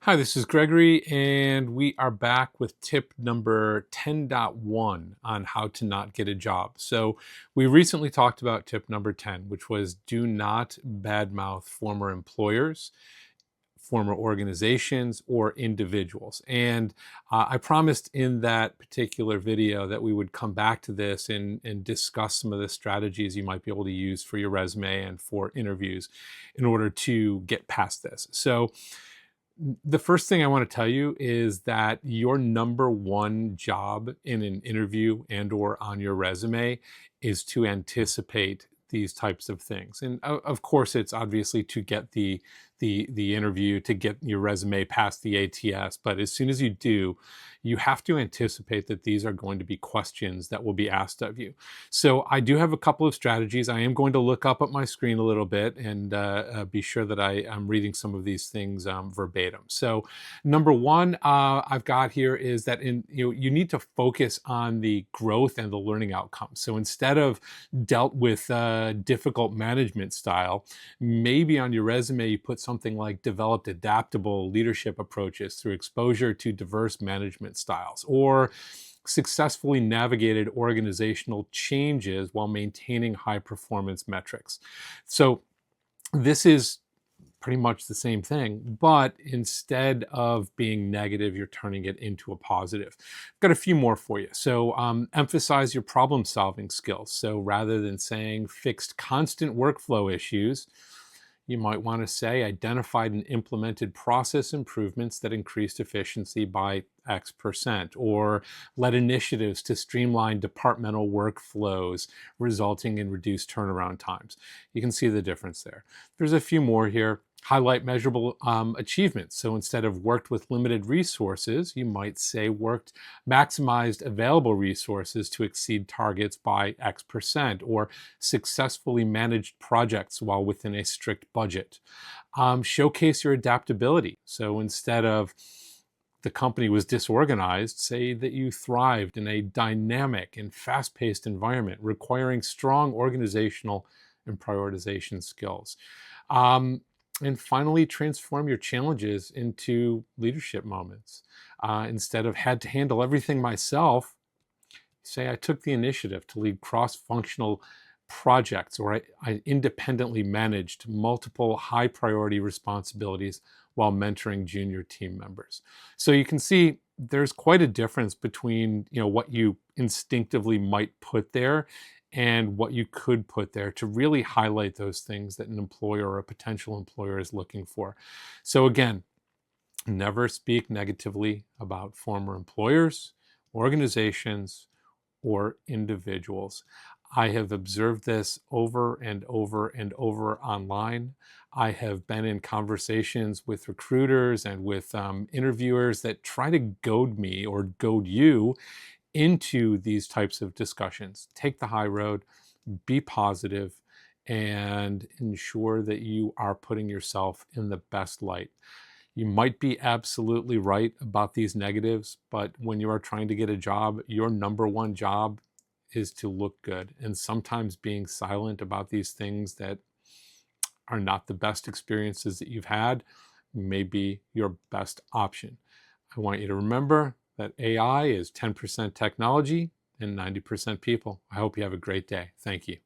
Hi, this is Gregory, and we are back with tip number 10.1 on how to not get a job. So, we recently talked about tip number 10, which was do not badmouth former employers, former organizations, or individuals. And I promised in that particular video that we would come back to this and discuss some of the strategies you might be able to use for your resume and for interviews in order to get past this. So, the first thing I want to tell you is that your number one job in an interview and or on your resume is to anticipate these types of things. And of course, it's obviously to get the interview, to get your resume past the ATS. But as soon as you do, you have to anticipate that these are going to be questions that will be asked of you. So I do have a couple of strategies. I am going to look up at my screen a little bit and be sure that I'm reading some of these things verbatim. So number one I've got here is that you need to focus on the growth and the learning outcomes. So instead of dealt with difficult management style, maybe on your resume you put something like developed adaptable leadership approaches through exposure to diverse management styles, or successfully navigated organizational changes while maintaining high performance metrics. So this is pretty much the same thing, but instead of being negative, you're turning it into a positive. I've got a few more for you. So emphasize your problem solving skills. So rather than saying fixed constant workflow issues, you might want to say identified and implemented process improvements that increased efficiency by X%, or led initiatives to streamline departmental workflows, resulting in reduced turnaround times. You can see the difference there. There's a few more here. Highlight measurable achievements. So instead of worked with limited resources, you might say maximized available resources to exceed targets by X%, or successfully managed projects while within a strict budget. Showcase your adaptability. So instead of the company was disorganized, say that you thrived in a dynamic and fast-paced environment requiring strong organizational and prioritization skills. And finally, transform your challenges into leadership moments. Instead of had to handle everything myself, say I took the initiative to lead cross-functional projects, or I independently managed multiple high priority responsibilities while mentoring junior team members. So you can see there's quite a difference between what you instinctively might put there and what you could put there to really highlight those things that an employer or a potential employer is looking for. So again, never speak negatively about former employers, organizations, or individuals. I have observed this over and over and over online. I have been in conversations with recruiters and with interviewers that try to goad me or goad you into these types of discussions. Take the high road, be positive, and ensure that you are putting yourself in the best light. You might be absolutely right about these negatives, but when you are trying to get a job, your number one job is to look good. And sometimes being silent about these things that are not the best experiences that you've had may be your best option. I want you to remember that AI is 10% technology and 90% people. I hope you have a great day. Thank you.